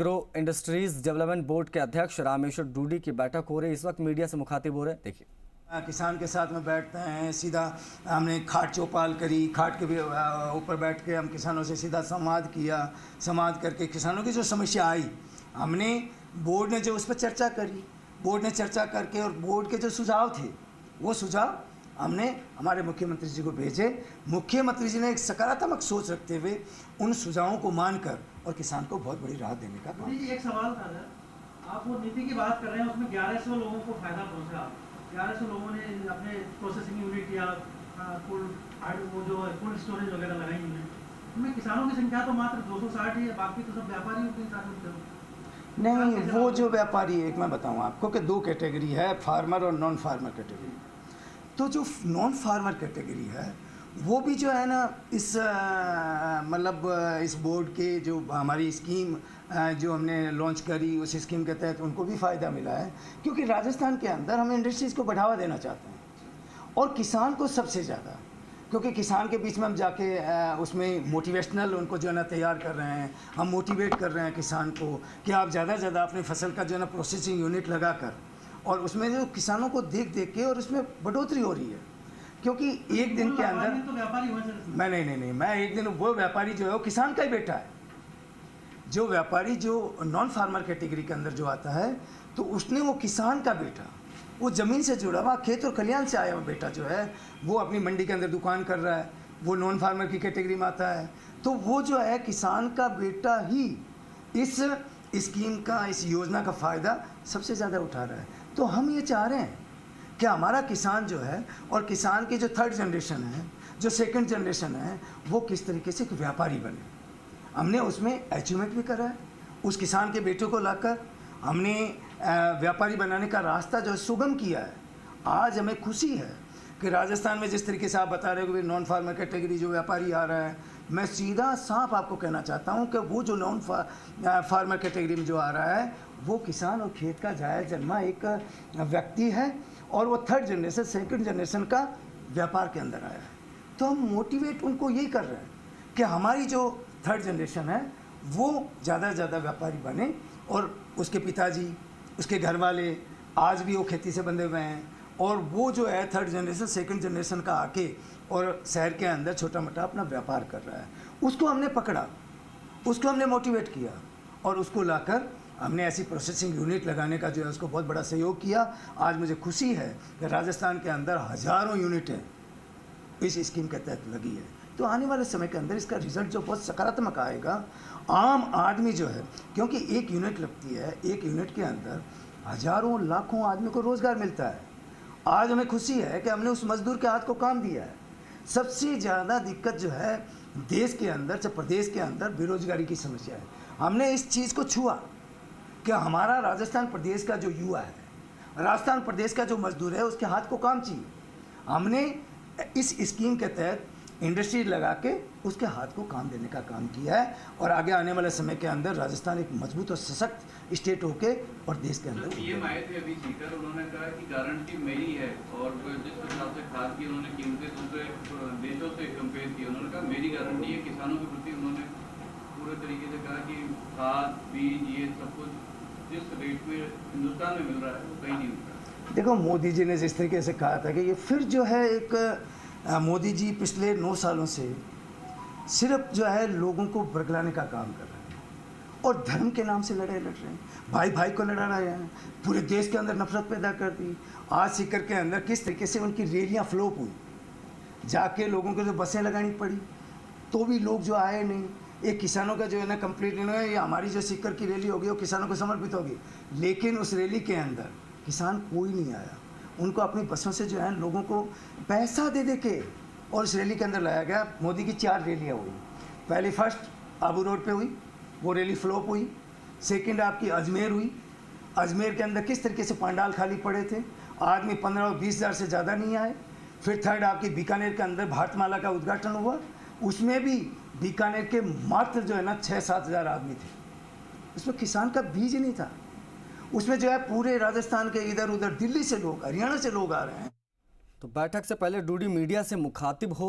Agro industries development board के अध्यक्ष रामेश्वर डूडी की बैठक हो रही है। इस वक्त मीडिया से मुखातिब हो रहे हैं, देखिए। किसान के साथ में बैठते हैं, सीधा हमने खाट चौपाल करी, खाट के भी ऊपर बैठ के हम किसानों से सीधा संवाद किया। संवाद करके किसानों की जो समस्या आई, हमने बोर्ड ने जो उस पर चर्चा करी, बोर्ड ने चर्चा करके और बोर्ड के जो सुझाव थे वो सुझाव हमने हमारे मुख्यमंत्री जी को भेजे। मुख्यमंत्री जी ने एक सकारात्मक सोच रखते हुए उन सुझावों को मानकर और किसान को बहुत बड़ी राहत देने का काम। एक सवाल था सर, आप वो नीति की बात कर रहे हैं, उसमें 1100 लोगों को फायदा पहुंचा। 1100 लोगों ने अपने प्रोसेसिंग यूनिट या वो जो कोल्ड स्टोरेज वगैरह लगाई हुई, उनमें किसानों की संख्या तो मात्र 260 ही है, बाकी तो सब व्यापारी होते हैं। नहीं, वो जो व्यापारी, एक मैं बताऊं आपको कि दो कैटेगरी है, फार्मर और नॉन फार्मर कैटेगरी। तो जो नॉन फार्मर कैटेगरी है वो भी जो है ना, इस मतलब इस बोर्ड के जो हमारी स्कीम जो हमने लॉन्च करी, उस स्कीम के तहत उनको भी फ़ायदा मिला है। क्योंकि राजस्थान के अंदर हम इंडस्ट्रीज़ को बढ़ावा देना चाहते हैं और किसान को सबसे ज़्यादा, क्योंकि किसान के बीच में हम जाके उसमें मोटिवेशनल उनको जो है ना तैयार कर रहे हैं, हम मोटिवेट कर रहे हैं किसान को कि आप ज़्यादा से ज़्यादा अपनी फसल का जो है ना प्रोसेसिंग यूनिट लगा कर, और उसमें जो किसानों को देख देख के और उसमें बढ़ोतरी हो रही है। क्योंकि एक दिन के अंदर तो व्यापारी मैं नहीं, मैं एक दिन, वो व्यापारी जो है वो किसान का ही बेटा है। जो व्यापारी जो नॉन फार्मर कैटेगरी के अंदर जो आता है, तो उसने वो किसान का बेटा, वो ज़मीन से जुड़ा हुआ, खेत और खलिहान से आया हुआ बेटा जो है, वो अपनी मंडी के अंदर दुकान कर रहा है, वो नॉन फार्मर की कैटेगरी में आता है। तो वो जो है किसान का बेटा ही इस स्कीम का, इस योजना का फ़ायदा सबसे ज़्यादा उठा रहा है। तो हम ये चाह रहे हैं कि हमारा किसान जो है, और किसान की जो थर्ड जनरेशन है, जो सेकंड जनरेशन है, वो किस तरीके से एक व्यापारी बने। हमने उसमें अचीवमेंट भी करा है। उस किसान के बेटे को लाकर हमने व्यापारी बनाने का रास्ता जो है सुगम किया है। आज हमें खुशी है कि राजस्थान में जिस तरीके से आप बता रहे हो कि नॉन फार्मर कैटेगरी जो व्यापारी आ रहा है, मैं सीधा साफ आपको कहना चाहता हूं कि वो जो नॉन फार्मर कैटेगरी में जो आ रहा है, वो किसान और खेत का जाया जन्मा एक व्यक्ति है, और वो थर्ड जनरेशन, सेकंड जनरेशन का व्यापार के अंदर आया है। तो हम मोटिवेट उनको यही कर रहे हैं कि हमारी जो थर्ड जनरेशन है वो ज़्यादा से ज़्यादा व्यापारी बने, और उसके पिताजी, उसके घर वाले आज भी वो खेती से बंधे हुए हैं, और वो जो है थर्ड जनरेशन, सेकंड जनरेशन का आके और शहर के अंदर छोटा मोटा अपना व्यापार कर रहा है। उसको हमने पकड़ा, उसको हमने मोटिवेट किया, और उसको लाकर हमने ऐसी प्रोसेसिंग यूनिट लगाने का जो है उसको बहुत बड़ा सहयोग किया। आज मुझे खुशी है कि राजस्थान के अंदर हज़ारों यूनिटें इस स्कीम के तहत लगी है। तो आने वाले समय के अंदर इसका रिजल्ट जो बहुत सकारात्मक आएगा। आम आदमी जो है, क्योंकि एक यूनिट लगती है, एक यूनिट के अंदर हज़ारों लाखों आदमी को रोज़गार मिलता है। आज हमें खुशी है कि हमने उस मजदूर के हाथ को काम दिया है। सबसे ज़्यादा दिक्कत जो है देश के अंदर, चाहे प्रदेश के अंदर, बेरोजगारी की समस्या है। हमने इस चीज़ को छुआ कि हमारा राजस्थान प्रदेश का जो युवा है, राजस्थान प्रदेश का जो मजदूर है, उसके हाथ को काम चाहिए। हमने इस स्कीम के तहत इंडस्ट्री लगा के उसके हाथ को काम देने का काम किया है, और आगे आने वाले समय के अंदर राजस्थान एक मजबूत और सशक्त स्टेट होके और देश के अंदर पीएम आए थे अभी सीकर, उन्होंने कहा कि गारंटी मेरी है, और जिस हिसाब से खाद की उन्होंने कीमतें दूसरे देशों से कंपेयर की, उन्होंने कहा मेरी गारंटी है। किसानों के प्रति उन्होंने पूरे तरीके से कहा कि खाद, बीज, ये सब कुछ जिस रेट में हिंदुस्तान में मिल रहा है वो कहीं नहीं मिल रहा। देखो, मोदी जी ने जिस तरीके से कहा था कि ये फिर जो है एक मोदी जी पिछले 9 सालों से सिर्फ जो है लोगों को बरगलाने का काम कर रहे हैं, और धर्म के नाम से लड़ाई लड़ रहे हैं, भाई भाई को लड़ा रहे हैं, पूरे देश के अंदर नफरत पैदा कर दी। आज सीकर के अंदर किस तरीके से उनकी रैलियां फ्लॉप हुई, जाके लोगों को जो बसें लगानी पड़ी, तो भी लोग जो आए नहीं। एक किसानों का जो है ना कंप्लीट नहीं है, ये हमारी जो सीकर की रैली होगी वो किसानों को समर्पित होगी, लेकिन उस रैली के अंदर किसान कोई नहीं आया। उनको अपनी बसों से जो है लोगों को पैसा दे दे के और इस रैली के अंदर लाया गया। मोदी की 4 रैलियाँ हुई। पहली फर्स्ट आबू रोड पे हुई, वो रैली फ्लॉप हुई। सेकंड आपकी अजमेर हुई। अजमेर के अंदर किस तरीके से पंडाल खाली पड़े थे, आदमी 15 और 20 हज़ार से ज़्यादा नहीं आए। फिर थर्ड आपकी बीकानेर के अंदर भारतमाला का उद्घाटन हुआ, उसमें भी बीकानेर के मात्र जो है ना 6-7 हज़ार आदमी थे। उसमें किसान का बीज नहीं था। उसमें जो है पूरे राजस्थान के इधर उधर, दिल्ली से लोग, हरियाणा से लोग आ रहे हैं। तो बैठक से पहले डूडी मीडिया से मुखातिब हो